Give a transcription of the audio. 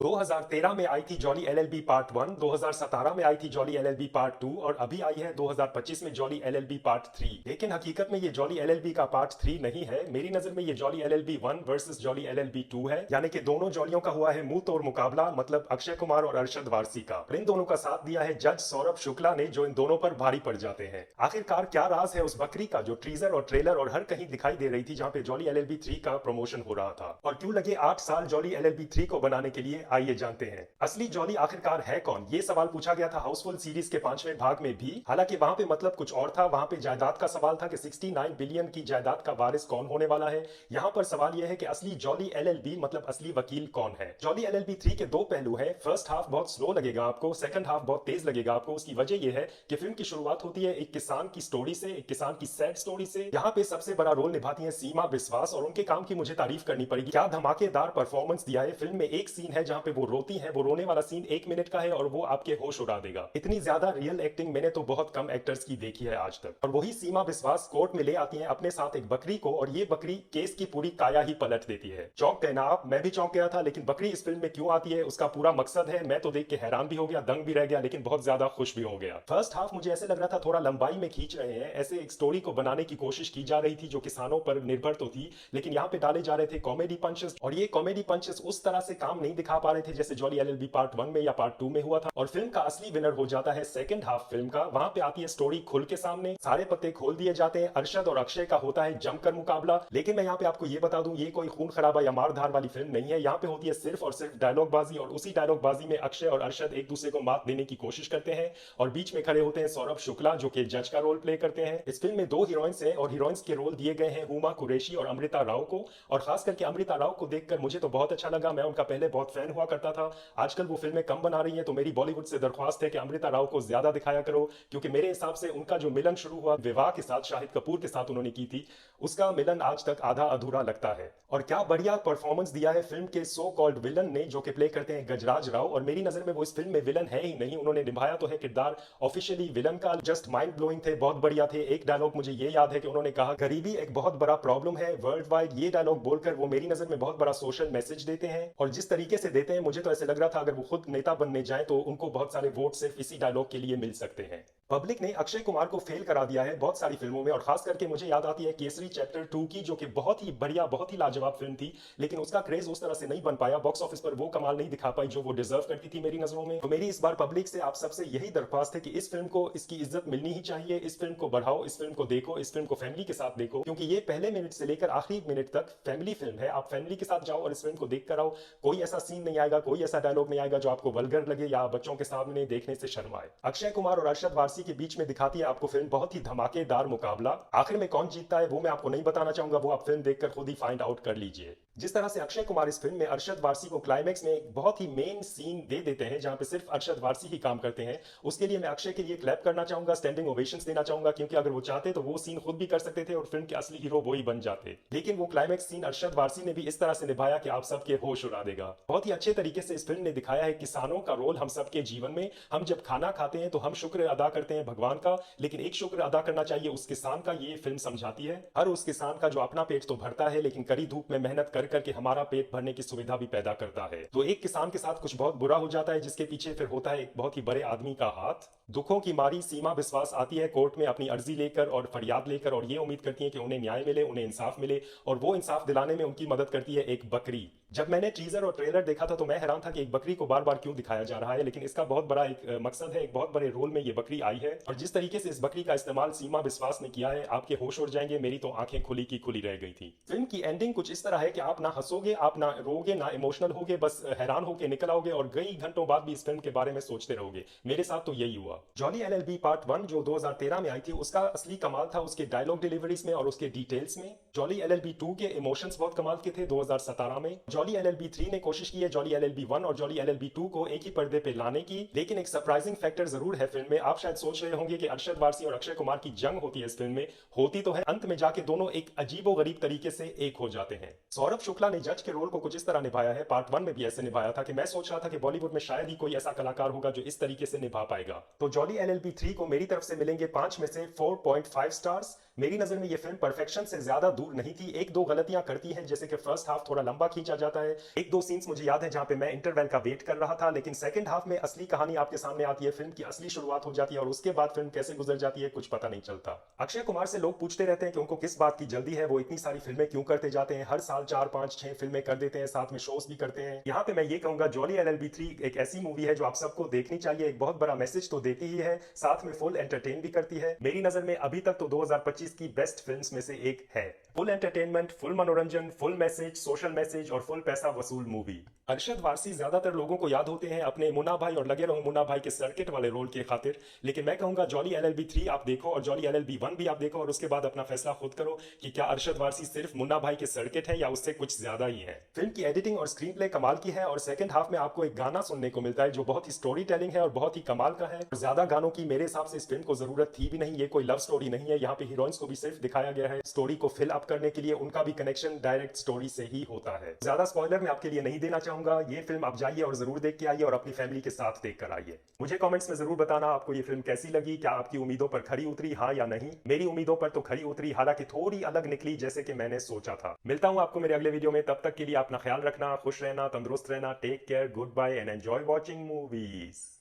2013 में आई थी jolly LLB part 1, 2017 में आई थी जॉली एलएलबी पार्ट 2 और अभी आई है 2025 में जॉली एलएलबी पार्ट 3। लेकिन हकीकत में ये जॉली एलएलबी का पार्ट 3 नहीं है। मेरी नजर में ये jolly LLB 1 versus jolly LLB 2 है, यानी कि दोनों जॉलियों का हुआ है मुंह तोड़ मुकाबला, मतलब अक्षय कुमार और अरशद वारसी का। इन दोनों का साथ दिया है जज सौरभ शुक्ला ने, जो इन दोनों पर भारी पड़ जाते हैं। आखिरकार क्या राज है उस बकरी का जो टीजर और ट्रेलर और हर कहीं दिखाई दे रही थी जहां पे जॉली एलएलबी 3 का प्रमोशन हो रहा था, और क्यों लगे 8 साल जॉली एलएलबी 3 को बनाने के लिए, आइए जानते हैं। असली जॉली आखिरकार है कौन, ये सवाल पूछा गया था हाउसफुल सीरीज के 5वें भाग में भी। हालांकि वहां पे मतलब कुछ और था, वहां पे जायदाद का सवाल था कि 69 बिलियन की जायदाद का वारिस कौन होने वाला है। यहां पर सवाल यह है कि असली जॉली एलएलबी मतलब असली वकील कौन है। जॉली एलएलबी 3 के दो पहलू हैं। फर्स्ट हाफ बहुत स्लो लगेगा आपको, सेकंड हाफ बहुत तेज लगेगा आपको। उसकी वजह यह है कि फिल्म की शुरुआत होती है एक किसान की स्टोरी से, एक किसान की सैड स्टोरी से। यहाँ पे सबसे बड़ा रोल निभाती है सीमा बिस्वास, और उनके काम की मुझे तारीफ करनी पड़ेगी। क्या धमाकेदार परफॉर्मेंस दिया है। फिल्म में एक सीन है जहां पे वो रोती है, वो रोने वाला सीन 1 मिनट का है और वो आपके होश उड़ा देगा। इतनी ज्यादा रियल एक्टिंग मैंने तो बहुत कम एक्टर्स की देखी है आज तक। और वही सीमा विश्वास कोर्ट में ले आती है अपने साथ एक बकरी को, और ये बकरी केस की पूरी काया ही पलट देती है। चौंक गए ना आप? मैं भी चौंक गया था। लेकिन बकरी इस फिल्म में क्यों आती है, उसका पूरा मकसद है, मैं तो देख के हैरान भी हो गया, दंग भी रह गया, लेकिन बहुत ज्यादा खुश भी हो गया। फर्स्ट हाफ मुझे ऐसे लग रहा था थोड़ा लंबाई में खींच रहे हैं, ऐसे एक स्टोरी को बनाने की कोशिश की जा रही थी जो किसानों पर निर्भर तो थी, लेकिन यहाँ पे डाले जा रहे थे कॉमेडी पंचेस, और ये कॉमेडी पंचेस उस तरह से काम नहीं दिखा पा रहे थे जैसे जॉली एलएलबी पार्ट 1 में या पार्ट 2 में हुआ था। और फिल्म का असली विनर हो जाता है सेकंड हाफ फिल्म का। वहां पे आती है स्टोरी खुल के सामने, सारे पत्ते खोल दिए जाते हैं। अरशद और अक्षय का होता है जमकर मुकाबला। लेकिन मैं यहाँ पे आपको ये बता दूं, ये कोई खून खराबा या मारधार वाली फिल्म नहीं है। यहाँ पे होती है सिर्फ और सिर्फ डायलॉग बाजी, और उसी डायलॉग बाजी में अक्षय और अरशद एक दूसरे को मात देने की कोशिश करते हैं, और बीच में खड़े होते हैं सौरभ शुक्ला जो कि जज का रोल प्ले करते हैं। इस फिल्म में दो हीरोइंस हैं, और हीरोइंस के रोल दिए गए हैं हुमा कुरैशी और अमृता राव को। और खास करके अमृता राव को देखकर मुझे तो बहुत अच्छा लगा। मैं उनका पहले बहुत फैन हुआ करता था। आजकल वो फिल्में कम बना रही है, तो मेरी बॉलीवुड से दरख्वास्त है कि अमृता राव को ज्यादा दिखाया करो, क्योंकि मेरे हिसाब से उनका जो मिलन शुरू हुआ विवाह के साथ, शाहिद कपूर के साथ उन्होंने की थी, उसका मिलन आज तक आधा अधूरा लगता है। और क्या बढ़िया परफॉर्मेंस दिया है फिल्म के सो कॉल्ड विलन ने, जो कि प्ले करते हैं गजराज राव। और मेरी नजर में वो इस फिल्म में विलन है ही नहीं, उन्होंने निभाया तो है किरदार ऑफिशियली विलन का। जस्ट माइंड ब्लोइंग थे, बहुत बढ़िया थे। एक डायलॉग मुझे ये याद है कि उन्होंने कहा गरीबी एक बहुत बड़ा प्रॉब्लम है वर्ल्ड वाइड। ये डायलॉग बोलकर वो मेरी नजर में बहुत बड़ा सोशल मैसेज देते हैं, और जिस तरीके से देते हैं मुझे तो ऐसे लग रहा था अगर वो खुद नेता बनने जाए तो उनको बहुत सारे वोट सिर्फ इसी डायलॉग के लिए मिल सकते हैं। पब्लिक ने अक्षय कुमार को फेल करा दिया है बहुत सारी फिल्मों में, और खास करके मुझे याद आती है केसरी चैप्टर 2 की, जो कि बहुत ही बढ़िया, बहुत ही लाजवाब फिल्म थी, लेकिन उसका क्रेज उस तरह से नहीं बन पाया। बॉक्स ऑफिस पर वो कमाल नहीं दिखा पाई जो वो डिजर्व करती थी मेरी नजरों में। तो मेरी इस बार पब्लिक से, आप सबसे यही दरख्वास्त है कि इस फिल्म को इसकी इज्जत मिलनी ही चाहिए। इस फिल्म को बढ़ाओ, इस फिल्म को देखो, इस फिल्म को फैमिली के साथ देखो, क्योंकि ये पहले मिनट से लेकर आखिरी मिनट तक फैमिली फिल्म है। आप फैमिली के साथ जाओ और इस फिल्म को देख कर आओ। कोई ऐसा सीन नहीं आएगा, कोई ऐसा डायलॉग नहीं आएगा जो आपको वल्गर लगे या बच्चों के सामने देखने से शर्म आए। अक्षय कुमार और अरशद वारसी के बीच में दिखाती है आपको फिल्म बहुत ही धमाकेदार मुकाबला। आखिर में कौन जीतता है वो मैं आपको नहीं बताना चाहूंगा, वो आप फिल्म देखकर खुद ही फाइंड आउट कर लीजिए। जिस तरह से अक्षय कुमार इस फिल्म में अरशद वारसी को क्लाइमैक्स में एक बहुत ही मेन सीन दे देते हैं जहां पे सिर्फ अरशद वारसी ही काम करते हैं, उसके लिए मैं अक्षय के लिए क्लैप करना चाहूंगा, स्टैंडिंग ओवेशंस देना चाहूंगा, क्योंकि अगर वो चाहते तो वो सीन खुद भी कर सकते थे और फिल्म के असली हीरो वो ही बन जाते। लेकिन वो क्लाइमैक्स सीन अरशद वारसी ने भी इस तरह से निभाया कि आप सबके होश उड़ा देगा। बहुत ही अच्छे तरीके से इस फिल्म ने दिखाया है किसानों का रोल हम सबके जीवन में। हम जब खाना खाते हैं तो हम शुक्र अदा करते हैं भगवान का, लेकिन एक शुक्र अदा करना चाहिए उस किसान का। ये फिल्म समझाती है हर उस किसान का जो अपना पेट तो भरता है, लेकिन कड़ी धूप में मेहनत कर करके हमारा पेट भरने की सुविधा भी पैदा करता है। तो एक किसान के साथ कुछ बहुत बुरा हो जाता है, जिसके पीछे फिर होता है एक बहुत ही बड़े आदमी का हाथ। दुखों की मारी सीमा विश्वास आती है कोर्ट में अपनी अर्जी लेकर और फरियाद लेकर, और ये उम्मीद करती है कि उन्हें न्याय मिले, उन्हें इंसाफ मिले, और वो इंसाफ दिलाने में उनकी मदद करती है एक बकरी। जब मैंने टीजर और ट्रेलर देखा था तो मैं हैरान था कि एक बकरी को बार बार क्यों दिखाया जा रहा है, लेकिन इसका बहुत बड़ा एक मकसद है। एक बहुत बड़े रोल में ये बकरी आई है, और जिस तरीके से इस बकरी का इस्तेमाल सीमा विश्वास ने किया है, आपके होश उड़ जाएंगे। मेरी तो आंखें खुली की खुली रह गई थी। फिल्म की एंडिंग कुछ इस तरह है कि आप ना हंसोगे, आप ना रोगे, ना इमोशनल होगे, बस हैरान होकर निकल आओगे और कई घंटों बाद भी इस फिल्म के बारे में सोचते रहोगे। मेरे साथ तो यही हुआ। जॉली एलएलबी पार्ट 1 जो 2013 में आई थी, उसका असली कमाल था उसके डायलॉग डिलीवरीज में और उसके डिटेल्स में। जॉली एलएलबी 2 के इमोशंस बहुत कमाल के थे 2017 में। जॉली एलएलबी 3 ने कोशिश की है जॉली एलएलबी 1 और जॉली एलएलबी 2 को एक ही पर्दे पे लाने की, लेकिन एक सरप्राइजिंग फैक्टर जरूर है फिल्म में। आप शायद सोच रहे होंगे कि अरशद वारसी और अक्षय कुमार की जंग होती है इस फिल्म में, होती तो है, अंत में जाके दोनों एक अजीबो गरीब तरीके से एक हो जाते हैं। सौरभ शुक्ला ने जज के रोल को कुछ इस तरह निभाया है, पार्ट 1 में भी ऐसे निभाया था कि मैं सोच रहा था कि बॉलीवुड में शायद ही कोई ऐसा कलाकार होगा जो इस तरीके से निभा पाएगा। तो जॉली एलएलबी 3 को मेरी तरफ से मिलेंगे 5 में से 4.5 स्टार्स। मेरी नजर में ये फिल्म परफेक्शन से ज्यादा दूर नहीं थी। एक दो गलतियां करती है, जैसे कि फर्स्ट हाफ थोड़ा लंबा खींचा जाता है। एक दो सीन्स मुझे याद है जहां पे मैं इंटरवल का वेट कर रहा था, लेकिन सेकंड हाफ में असली कहानी आपके सामने आती है, फिल्म की असली शुरुआत हो जाती है और उसके बाद फिल्म कैसे गुजर जाती है कुछ पता नहीं चलता। अक्षय कुमार से लोग पूछते रहते हैं कि उनको किस बात की जल्दी है, वो इतनी सारी फिल्में क्यों करते जाते हैं, हर साल 4 5 6 फिल्में कर देते हैं, साथ में शोज भी करते हैं। यहाँ पे मैं ये कहूंगा जॉली एलएलबी 3 एक ऐसी मूवी है जो आप सबको देखनी चाहिए। एक बहुत बड़ा मैसेज तो देती ही है, साथ में फुल एंटरटेन भी करती है। मेरी नजर में अभी तक तो 2025 की बेस्ट फिल्म्स में से एक है। फुल एंटरटेनमेंट, फुल मनोरंजन, फुल मैसेज, सोशल मैसेज और फुल पैसा वसूल मूवी। अरशद वारसी ज्यादातर लोगों को याद होते हैं अपने मुन्ना भाई और लगे रहो मुन्ना भाई के सर्किट वाले रोल के खातिर, लेकिन मैं कहूंगा जॉली एलएलबी 3 आप देखो और जॉली एलएलबी 1 भी आप देखो और उसके बाद अपना फैसला खुद करो कि क्या अरशद वारसी सिर्फ मुन्ना भाई के सर्किट है या उससे कुछ ज्यादा ही है। फिल्म की एडिटिंग और स्क्रीन प्ले कमाल की है और सेकंड हाफ में आपको एक गाना सुनने को मिलता है जो बहुत ही स्टोरी टेलिंग है और बहुत ही कमाल का है। और ज्यादा गानों की मेरे हिसाब से इस फिल्म को जरूरत थी भी नहीं। ये कोई लव स्टोरी नहीं है, यहाँ पे हीरोइंस को भी सिर्फ दिखाया गया है स्टोरी को फिल अप करने के लिए, उनका भी कनेक्शन डायरेक्ट स्टोरी से ही होता है। ज्यादा स्पॉइलर मैं आपके लिए नहीं देना चाहूंगा। ये फिल्म आप जाइए और जरूर देख के आइए और अपनी फैमिली के साथ देख कर आइए। मुझे कमेंट्स में जरूर बताना आपको ये फिल्म कैसी लगी, क्या आपकी उम्मीदों पर खरी उतरी, हाँ या नहीं। मेरी उम्मीदों पर तो खरी उतरी, हालांकि थोड़ी अलग निकली जैसे कि मैंने सोचा था। मिलता हूं आपको मेरे अगले वीडियो में, तब तक के लिए अपना ख्याल रखना, खुश रहना, तंदुरुस्त रहना। Take care, goodbye and enjoy watching movies.